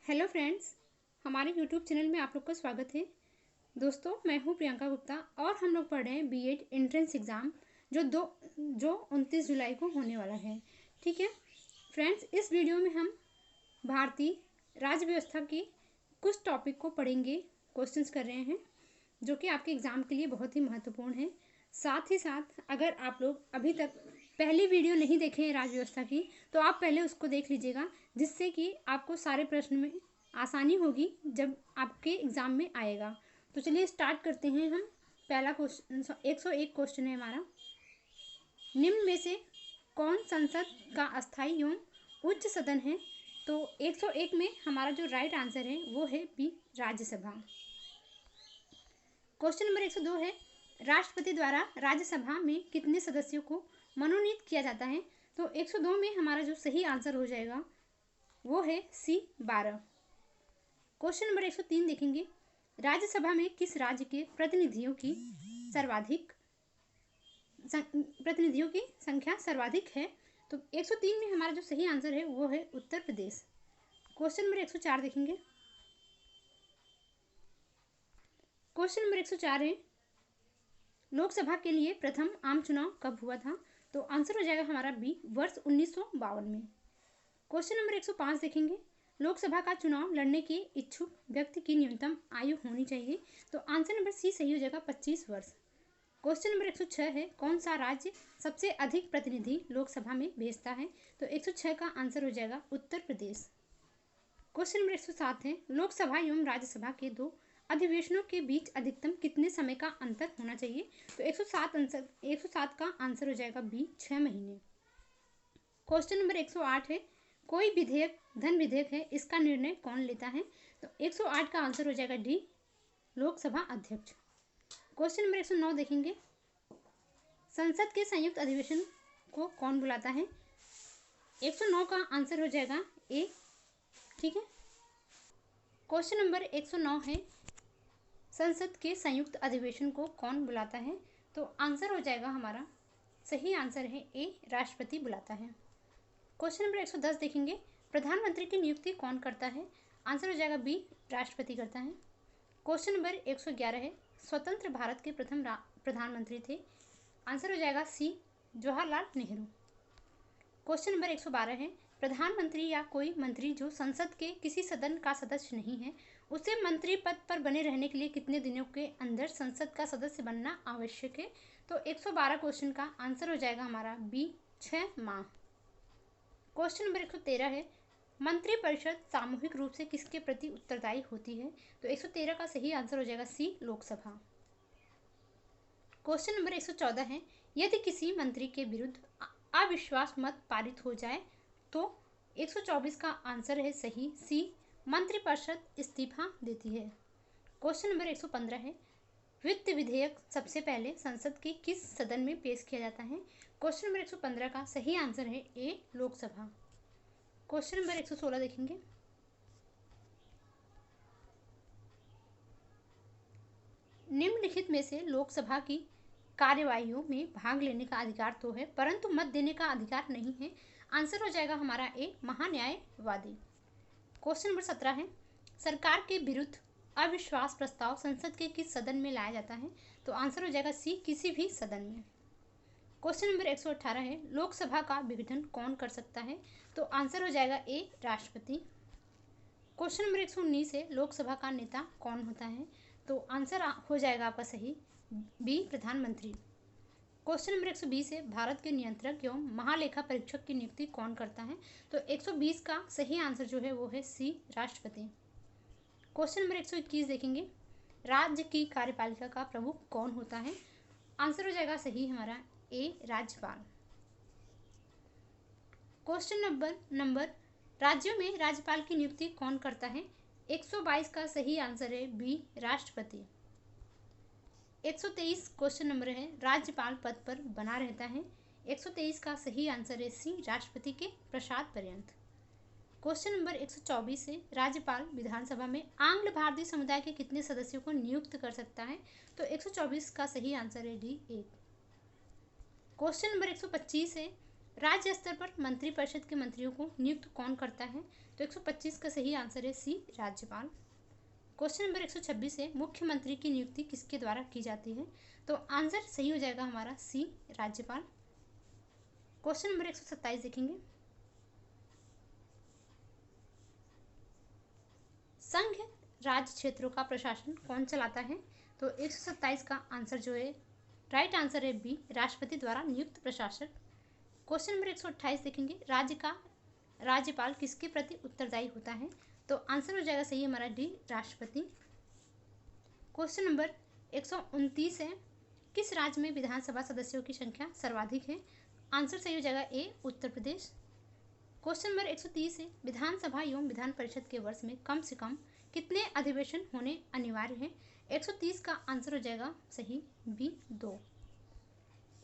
Hello friends, हमारे YouTube channel में आप लोग का स्वागत है। दोस्तों, मैं हूं प्रियंका गुप्ता और हम लोग पढ़ रहे हैं बीएड एंट्रेंस एग्ज़ाम जो 29 जुलाई को होने वाला है। ठीक है फ्रेंड्स, इस वीडियो में हम भारतीय राज्य व्यवस्था के कुछ टॉपिक को पढ़ेंगे, क्वेश्चंस कर रहे हैं जो कि आपके एग्ज़ाम के लिए बहुत ही महत्वपूर्ण है। साथ ही साथ अगर आप लोग अभी तक पहली वीडियो नहीं देखे हैं राज्य व्यवस्था की, तो आप पहले उसको देख लीजिएगा, जिससे कि आपको सारे प्रश्न में आसानी होगी जब आपके एग्ज़ाम में आएगा। तो चलिए स्टार्ट करते हैं हम। पहला क्वेश्चन 101 क्वेश्चन है हमारा। निम्न में से कौन संसद का अस्थायी एवं उच्च सदन है? तो 101 में हमारा जो राइट आंसर है वो है बी, राज्यसभा। क्वेश्चन नंबर 102 है, राष्ट्रपति द्वारा राज्यसभा में कितने सदस्यों को मनोनीत किया जाता है? तो 102 में हमारा जो सही आंसर हो जाएगा वो है सी, 12। क्वेश्चन नंबर 103 देखेंगे, राज्यसभा में किस राज्य के प्रतिनिधियों की संख्या सर्वाधिक है? तो 103 में हमारा जो सही आंसर है वो है उत्तर प्रदेश। क्वेश्चन नंबर 104 देखेंगे। क्वेश्चन नंबर 104 है, लोकसभा के लिए प्रथम आम चुनाव कब हुआ था? तो आंसर हो जाएगा हमारा बी, वर्ष 1952 में। क्वेश्चन नंबर 105 देखेंगे, लोकसभा का चुनाव लड़ने के इच्छुक व्यक्ति की न्यूनतम आयु होनी चाहिए? तो आंसर नंबर सी सही हो जाएगा, 25 वर्ष। क्वेश्चन नंबर 106 है, कौन सा राज्य सबसे अधिक प्रतिनिधि लोकसभा में भेजता है? तो 106 का आंसर हो जाएगा उत्तर प्रदेश। क्वेश्चन नंबर 107 है, लोकसभा एवं राज्यसभा के दो अधिवेशनों के बीच अधिकतम कितने समय का अंतर होना चाहिए? तो 107 का आंसर हो जाएगा बी, 6 महीने। क्वेश्चन नंबर 108 है, कोई विधेयक धन विधेयक है, इसका निर्णय कौन लेता है? तो 108 का आंसर हो जाएगा डी, लोकसभा अध्यक्ष। क्वेश्चन नंबर 109 देखेंगे, संसद के संयुक्त अधिवेशन को कौन बुलाता है? 109 का आंसर हो जाएगा ए। ठीक है, क्वेश्चन नंबर 109 है, संसद के संयुक्त अधिवेशन को कौन बुलाता है? तो आंसर हो जाएगा हमारा सही आंसर है ए, राष्ट्रपति बुलाता है। क्वेश्चन नंबर 110 देखेंगे, प्रधानमंत्री की नियुक्ति कौन करता है? आंसर हो जाएगा बी, राष्ट्रपति करता है। क्वेश्चन नंबर 111 है, स्वतंत्र भारत के प्रथम प्रधानमंत्री थे? आंसर हो जाएगा सी, जवाहरलाल नेहरू। क्वेश्चन नंबर 112 है, प्रधानमंत्री या कोई मंत्री जो संसद के किसी सदन का सदस्य नहीं है, उसे मंत्री पद पर बने रहने के लिए कितने दिनों के अंदर संसद का सदस्य बनना आवश्यक है? तो 112 क्वेश्चन का आंसर हो जाएगा हमारा बी, 6 माह। क्वेश्चन नंबर 113 है, मंत्रिपरिषद सामूहिक रूप से किसके प्रति उत्तरदायी होती है? तो 113 का सही आंसर हो जाएगा सी, लोकसभा। क्वेश्चन नंबर 114 है, यदि किसी मंत्री के विरुद्ध अविश्वास मत पारित हो जाए तो 124 का आंसर है सही सी, मंत्रिपरिषद इस्तीफा देती है। क्वेश्चन नंबर 115 है, वित्त विधेयक सबसे पहले संसद के किस सदन में पेश किया जाता है? क्वेश्चन नंबर 115 का सही आंसर है ए, लोकसभा। क्वेश्चन नंबर 116 देखेंगे, निम्नलिखित में से लोकसभा की कार्यवाहियों में भाग लेने का अधिकार तो है, परंतु मत देने का अधिकार नहीं है। आंसर हो जाएगा हमारा ए, महान्यायवादी। क्वेश्चन नंबर 17 है, सरकार के विरुद्ध अविश्वास प्रस्ताव संसद के किस सदन में लाया जाता है? तो आंसर हो जाएगा सी, किसी भी सदन में। क्वेश्चन नंबर 118 है, लोकसभा का विघटन कौन कर सकता है? तो आंसर हो जाएगा ए, राष्ट्रपति। क्वेश्चन नंबर 119 है, लोकसभा का नेता कौन होता है? तो आंसर हो जाएगा आपका सही बी, प्रधानमंत्री। क्वेश्चन नंबर 120 है, भारत के नियंत्रक एवं महालेखा परीक्षक की नियुक्ति कौन करता है? तो 120 का सही आंसर जो है वो है सी, राष्ट्रपति। क्वेश्चन नंबर 121 देखेंगे, राज्य की कार्यपालिका का प्रमुख कौन होता है? आंसर हो जाएगा सही हमारा ए, राज्यपाल। क्वेश्चन नंबर राज्यों में राज्यपाल की नियुक्ति कौन करता है? 122 का सही आंसर है बी, राष्ट्रपति। 123 क्वेश्चन नंबर है, राज्यपाल पद पर बना रहता है? 123 का सही आंसर है सी, राष्ट्रपति के प्रसाद पर्यंत। क्वेश्चन नंबर 124 है, राज्यपाल विधानसभा में आंग्ल भारतीय समुदाय के कितने सदस्यों को नियुक्त कर सकता है? तो 124 का सही आंसर है डी, 1। क्वेश्चन नंबर 125 है, राज्य स्तर पर मंत्रिपरिषद के मंत्रियों को नियुक्त कौन करता है? तो 125 का सही आंसर है सी, राज्यपाल। क्वेश्चन नंबर 126 है, मुख्यमंत्री की नियुक्ति किसके द्वारा की जाती है? तो आंसर सही हो जाएगा हमारा सी, राज्यपाल। क्वेश्चन नंबर 127 देखेंगे, संघ राज्य क्षेत्रों का प्रशासन कौन चलाता है? तो 127 का आंसर जो है राइट आंसर है बी, राष्ट्रपति द्वारा नियुक्त प्रशासक। क्वेश्चन नंबर 128 देखेंगे, राज्य का राज्यपाल किसके प्रति उत्तरदायी होता है? तो आंसर हो जाएगा सही हमारा डी, राष्ट्रपति। क्वेश्चन नंबर 129 है, किस राज्य में विधानसभा सदस्यों की संख्या सर्वाधिक है? आंसर सही हो जाएगा ए, उत्तर प्रदेश। क्वेश्चन नंबर 130 है, विधानसभा एवं विधान परिषद के वर्ष में कम से कम कितने अधिवेशन होने अनिवार्य हैं? 130 का आंसर हो जाएगा सही बी, 2।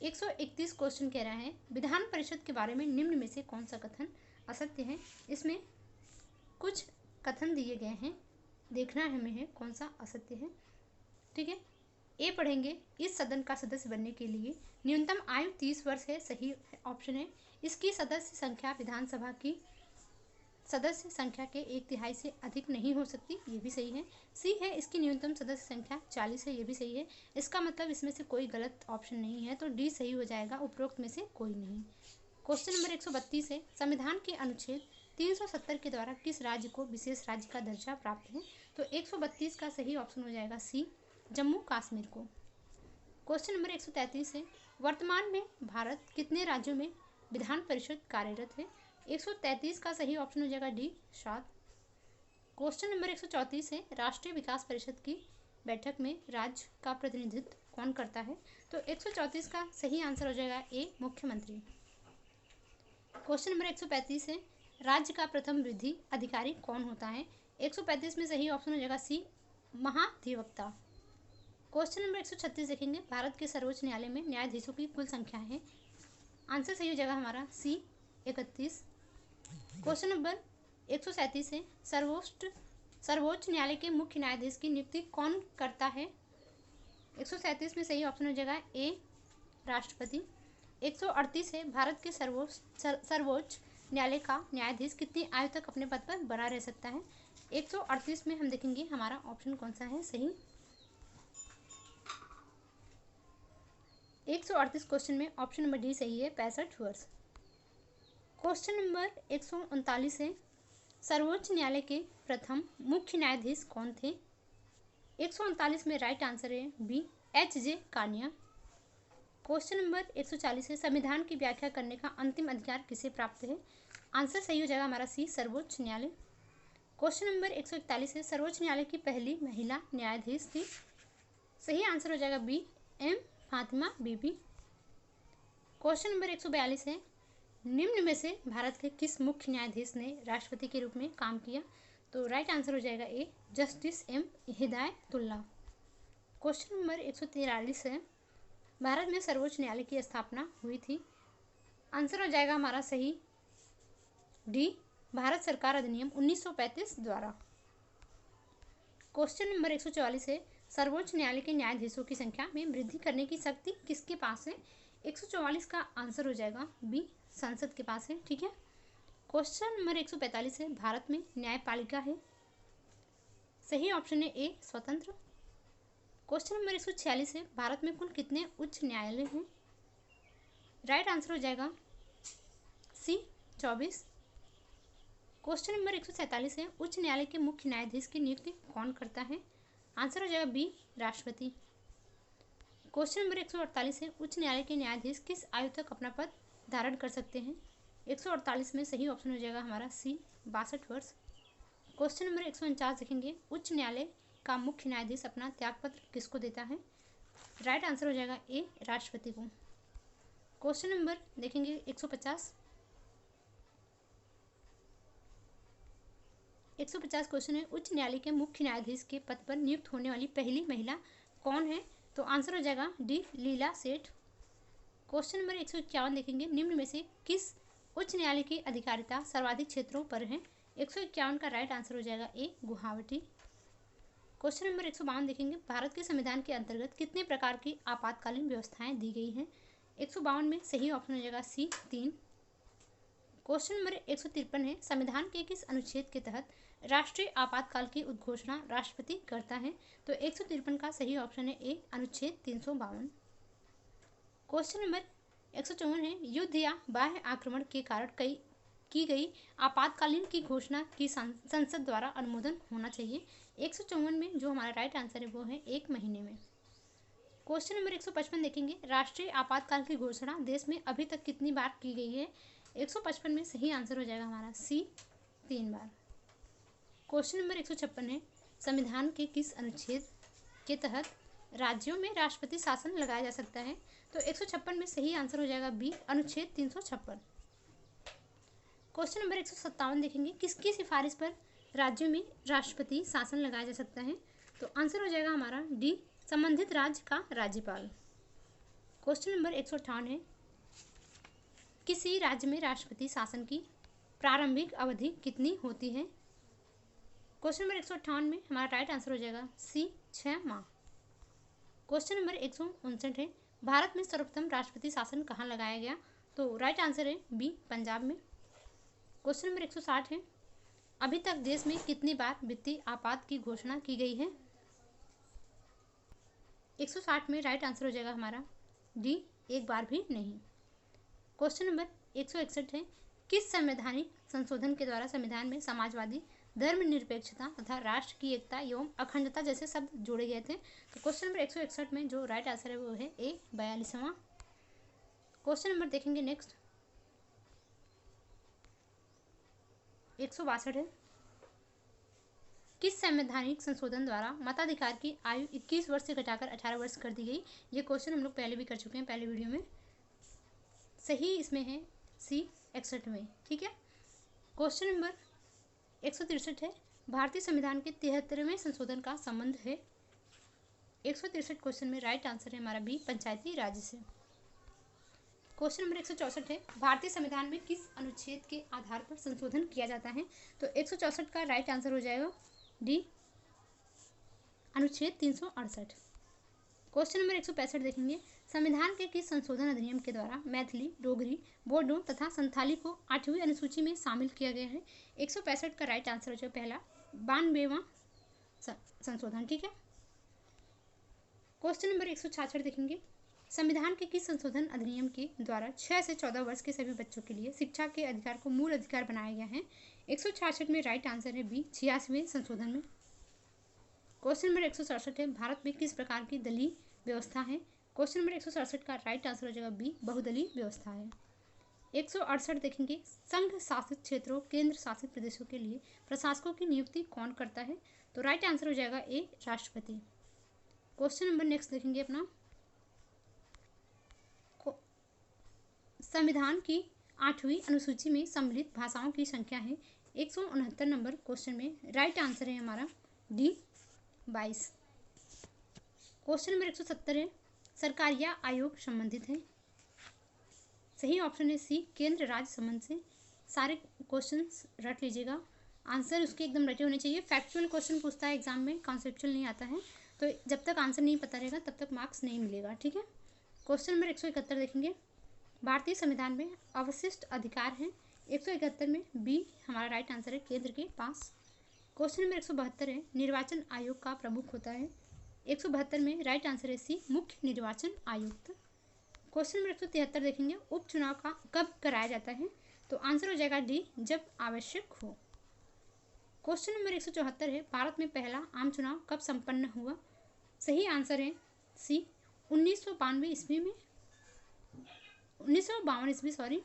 131 क्वेश्चन कह रहा है, विधान परिषद के बारे में निम्न में से कौन सा कथन असत्य है? इसमें कुछ कथन दिए गए हैं, देखना हमें है कौन सा असत्य है। ठीक है, ए पढ़ेंगे, इस सदन का सदस्य बनने के लिए न्यूनतम आयु 30 वर्ष है, सही ऑप्शन है। इसकी सदस्य संख्या विधानसभा की सदस्य संख्या के 1/3 से अधिक नहीं हो सकती, ये भी सही है। सी है, इसकी न्यूनतम सदस्य संख्या 40 है, ये भी सही है। इसका मतलब इसमें से कोई गलत ऑप्शन नहीं है, तो डी सही हो जाएगा, उपरोक्त में से कोई नहीं। क्वेश्चन नंबर 132 है, संविधान के अनुच्छेद 370 के द्वारा किस राज्य को विशेष राज्य का दर्जा प्राप्त है? तो 132 का सही ऑप्शन हो जाएगा सी, जम्मू कश्मीर को। क्वेश्चन नंबर 133 है, वर्तमान में भारत कितने राज्यों में विधान परिषद कार्यरत है? 133 का सही ऑप्शन हो जाएगा डी, 7। क्वेश्चन नंबर 134 है, राष्ट्रीय विकास परिषद की बैठक में राज्य का प्रतिनिधित्व कौन करता है? तो 134 का सही आंसर हो जाएगा ए, मुख्यमंत्री। क्वेश्चन नंबर 135 है, राज्य का प्रथम विधि अधिकारी कौन होता है? 135 में सही ऑप्शन हो जाएगा सी, महाधिवक्ता। क्वेश्चन नंबर 136 देखेंगे, भारत के सर्वोच्च न्यायालय में न्यायाधीशों की कुल संख्या है? आंसर सही हो जाएगा हमारा सी, 31। क्वेश्चन नंबर 137 है, सर्वोच्च न्यायालय के मुख्य न्यायाधीश की नियुक्ति कौन करता है? 137 में सही ऑप्शन हो जाएगा ए, राष्ट्रपति। 138 है, भारत के सर्वोच्च न्यायालय का न्यायाधीश कितनी आयु तक अपने पद पर बना रह सकता है? 138 में हम देखेंगे हमारा ऑप्शन कौन सा है सही। 138 क्वेश्चन में ऑप्शन नंबर डी सही है, 65 वर्ष। क्वेश्चन नंबर 139 है, सर्वोच्च न्यायालय के प्रथम मुख्य न्यायाधीश कौन थे? 139 में राइट आंसर है बी, एच.जे. कानिया। क्वेश्चन नंबर 140 है, संविधान की व्याख्या करने का अंतिम अधिकार किसे प्राप्त है? आंसर सही हो जाएगा हमारा सी, सर्वोच्च न्यायालय। क्वेश्चन नंबर 141 है, सर्वोच्च न्यायालय की पहली महिला न्यायाधीश थी? सही आंसर हो जाएगा बी, एम फातिमा बीबी। क्वेश्चन नंबर 142 है, निम्न में से भारत के किस मुख्य न्यायाधीश ने राष्ट्रपति के रूप में काम किया? तो राइट आंसर हो जाएगा A, justice M Hidayatullah. Question number 143 है, भारत में सर्वोच्च न्यायालय की स्थापना हुई थी? आंसर हो जाएगा हमारा सही डी, भारत सरकार अधिनियम 1935 द्वारा। क्वेश्चन नंबर 144 है, सर्वोच्च न्यायालय के न्यायाधीशों की संख्या में वृद्धि करने की शक्ति किसके पास है? 144 का आंसर हो जाएगा बी, संसद के पास है। ठीक है। क्वेश्चन नंबर 145 है, भारत में न्यायपालिका है? सही ऑप्शन है ए, स्वतंत्र। क्वेश्चन नंबर 146 है, भारत में कुल कितने उच्च न्यायालय हैं? राइट आंसर हो जाएगा सी, 24। क्वेश्चन नंबर 147 है, उच्च न्यायालय के मुख्य न्यायाधीश की नियुक्ति कौन करता है? आंसर हो जाएगा बी, राष्ट्रपति। क्वेश्चन नंबर 148 है, उच्च न्यायालय के न्यायाधीश किस आयु तक अपना पद धारण कर सकते हैं? 148 में सही ऑप्शन हो जाएगा हमारा सी, 62 वर्ष। क्वेश्चन नंबर 149 देखेंगे, उच्च न्यायालय का मुख्य न्यायाधीश अपना त्यागपत्र किसको देता है? राइट आंसर हो जाएगा ए, राष्ट्रपति को। क्वेश्चन नंबर देखेंगे 150 क्वेश्चन है, उच्च न्यायालय के मुख्य न्यायाधीश के पद पर नियुक्त होने वाली पहली महिला कौन है? तो आंसर हो जाएगा डी, लीला सेठ। क्वेश्चन नंबर 151 देखेंगे, निम्न में से किस उच्च न्यायालय की अधिकारिता सर्वाधिक क्षेत्रों पर है? 151 का राइट आंसर हो जाएगा ए, गुवाहाटी। क्वेश्चन नंबर 152 देखेंगे, भारत के संविधान के अंतर्गत कितने प्रकार की आपातकालीन व्यवस्थाएं दी गई हैं? 152 में सही ऑप्शन हो जाएगा सी, 3। क्वेश्चन नंबर 153 है, संविधान के किस अनुच्छेद के तहत राष्ट्रीय आपातकाल की उद्घोषणा राष्ट्रपति करता है? तो 153 का सही ऑप्शन है ए, अनुच्छेद 352। क्वेश्चन नंबर 154 है, युद्ध या बाह्य आक्रमण के कारण की गई आपातकालीन की घोषणा की संसद द्वारा अनुमोदन होना चाहिए। 154 में जो हमारा राइट आंसर है वो है 1 महीने में। क्वेश्चन नंबर 155 देखेंगे, राष्ट्रीय आपातकाल की घोषणा देश में अभी तक कितनी बार की गई है? 155 में सही आंसर हो जाएगा हमारा सी, 3 बार। क्वेश्चन नंबर 156 है, संविधान के किस अनुच्छेद के तहत राज्यों में राष्ट्रपति शासन लगाया जा सकता है? तो 156 में सही आंसर हो जाएगा बी, अनुच्छेद 356। क्वेश्चन नंबर 157 देखेंगे, किसकी सिफारिश पर राज्यों में राष्ट्रपति शासन लगाया जा सकता है? तो आंसर हो जाएगा हमारा डी, संबंधित राज्य का राज्यपाल। क्वेश्चन नंबर 158 है, किसी राज्य में राष्ट्रपति शासन की प्रारंभिक अवधि कितनी होती है? क्वेश्चन नंबर 158 में हमारा राइट आंसर हो जाएगा सी, 6 माह। क्वेश्चन नंबर 159 है, भारत में सर्वप्रथम राष्ट्रपति शासन कहाँ लगाया गया? तो राइट आंसर है बी, पंजाब में। क्वेश्चन नंबर 160 है, अभी तक देश में कितनी बार वित्तीय आपात की घोषणा की गई है? 160 में राइट आंसर हो जाएगा हमारा डी, एक बार भी नहीं। क्वेश्चन नंबर 161 है, किस संवैधानिक संशोधन के द्वारा संविधान में समाजवादी, धर्मनिरपेक्षता तथा राष्ट्र की एकता एवं अखंडता जैसे शब्द जोड़े गए थे? तो क्वेश्चन नंबर 161 में जो राइट आंसर है वो है ए, 42वां। क्वेश्चन नंबर देखेंगे नेक्स्ट 162 है, किस संवैधानिक संशोधन द्वारा मताधिकार की आयु 21 वर्ष से घटाकर 18 वर्ष कर दी गई? ये क्वेश्चन हम लोग पहले भी कर चुके हैं, पहले वीडियो में। सही इसमें है सी, 61 में। ठीक है। क्वेश्चन नंबर 163 है, भारतीय संविधान के 73वें संशोधन का संबंध है? 163 क्वेश्चन में राइट आंसर है हमारा बी, पंचायती राज से। क्वेश्चन नंबर 164 है, भारतीय संविधान में किस अनुच्छेद के आधार पर संशोधन किया जाता है? तो 164 का राइट आंसर हो जाएगा डी, अनुच्छेद 368। क्वेश्चन नंबर 165 देखेंगे, संविधान के किस संशोधन अधिनियम के द्वारा मैथिली, डोगरी, बोडो तथा संथाली को 8वीं अनुसूची में शामिल किया गया है? 165 का राइट आंसर हो जाएगा पहला, 92वां संशोधन। ठीक है। क्वेश्चन नंबर 166 देखेंगे, संविधान के किस संशोधन अधिनियम के द्वारा 6 से 14 वर्ष के सभी बच्चों के लिए शिक्षा के अधिकार को मूल अधिकार बनाया गया है? 166 में राइट आंसर है बी, 86वें संशोधन में। क्वेश्चन नंबर 167 है, भारत में किस प्रकार की दलीय व्यवस्था है? क्वेश्चन नंबर 167 का राइट आंसर हो जाएगा बी, बहुदलीय व्यवस्था है। 168 देखेंगे, संघ शासित क्षेत्रों, केंद्र शासित प्रदेशों के लिए प्रशासकों की नियुक्ति कौन करता है? तो राइट आंसर हो जाएगा ए, राष्ट्रपति। क्वेश्चन नंबर नेक्स्ट देखेंगे अपना, संविधान की 8वीं अनुसूची में सम्मिलित भाषाओं की संख्या है 169 नंबर क्वेश्चन में राइट आंसर है हमारा डी, 22। क्वेश्चन नंबर 170 है, सरकार या आयोग संबंधित है? सही ऑप्शन है सी, केंद्र राज्य संबंध से। सारे क्वेश्चंस रट लीजिएगा, आंसर उसके एकदम रटे होने चाहिए। फैक्चुअल क्वेश्चन पूछता है एग्जाम में, कॉन्सेप्चुअल नहीं आता है, तो जब तक आंसर नहीं पता रहेगा तब तक मार्क्स नहीं मिलेगा। ठीक है। क्वेश्चन नंबर 171 देखेंगे, भारतीय संविधान में अवशिष्ट अधिकार हैं? 171 में बी हमारा राइट आंसर है, केंद्र के पास। क्वेश्चन नंबर 172 है, निर्वाचन आयोग का प्रमुख होता है? 172 में राइट आंसर है सी, मुख्य निर्वाचन आयुक्त। क्वेश्चन नंबर 173 देखेंगे, उपचुनाव का कब कराया जाता है? तो आंसर हो जाएगा डी, जब आवश्यक हो। क्वेश्चन नंबर 174 है, भारत में पहला आम चुनाव कब संपन्न हुआ? सही आंसर है सी, 1952 ईस्वी में, 1952 ईस्वी, सॉरी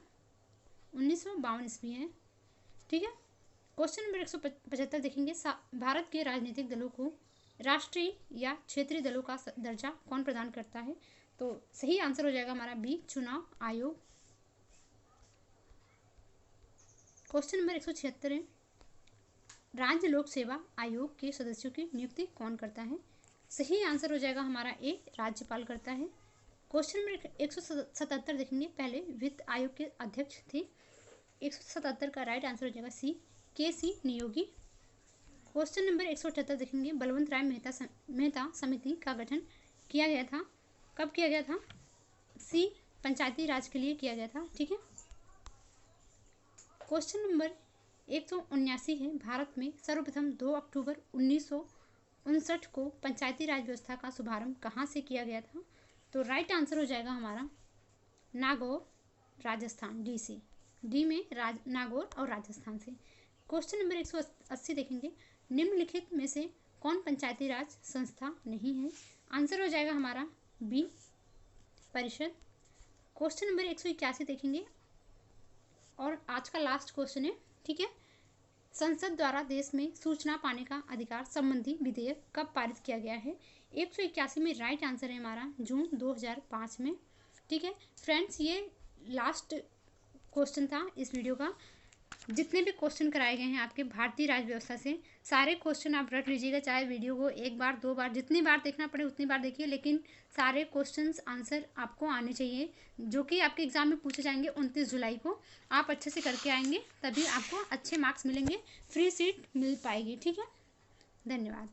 1952 ईस्वी है। ठीक है। क्वेश्चन नंबर 175 देखेंगे, भारत के राजनीतिक दलों को राष्ट्रीय या क्षेत्रीय दलों का दर्जा कौन प्रदान करता है? तो सही आंसर हो जाएगा हमारा बी, चुनाव आयोग। क्वेश्चन नंबर 176 है, राज्य लोक सेवा आयोग के सदस्यों की नियुक्ति कौन करता है? सही आंसर हो जाएगा हमारा ए, राज्यपाल करता है। क्वेश्चन नंबर 177 देखेंगे, पहले वित्त आयोग के अध्यक्ष थे? 177 का राइट आंसर हो जाएगा सी, के.सी. नियोगी। क्वेश्चन नंबर 178 देखेंगे, बलवंत राय मेहता समिति का गठन किया गया था? कब किया गया था? सी, पंचायती राज के लिए किया गया था। ठीक है। क्वेश्चन नंबर 179 है, भारत में सर्वप्रथम 2 अक्टूबर 1959 को पंचायती राज व्यवस्था का शुभारंभ कहाँ से किया गया था? तो राइट आंसर हो जाएगा हमारा नागौर, राजस्थान, डी से। डी में नागौर और राजस्थान से। क्वेश्चन नंबर 180 देखेंगे, निम्नलिखित में से कौन पंचायती राज संस्था नहीं है? आंसर हो जाएगा हमारा बी, परिषद। क्वेश्चन नंबर 181 देखेंगे और आज का लास्ट क्वेश्चन है, ठीक है। संसद द्वारा देश में सूचना पाने का अधिकार संबंधी विधेयक कब पारित किया गया है? 181 में राइट आंसर है हमारा जून 2005 में, ठीक है। फ्रेंड्स, ये लास्ट क्वेश्चन था इस वीडियो का। जितने भी क्वेश्चन कराए गए हैं आपके भारतीय राज्य व्यवस्था से, सारे क्वेश्चन आप रट लीजिएगा, चाहे वीडियो को एक बार, दो बार, जितनी बार देखना पड़े उतनी बार देखिए, लेकिन सारे क्वेश्चंस आंसर आपको आने चाहिए, जो कि आपके एग्जाम में पूछे जाएंगे 29 जुलाई को। आप अच्छे से करके आएंगे तभी आपको अच्छे मार्क्स मिलेंगे, फ्री सीट मिल पाएगी, ठीक है। धन्यवाद।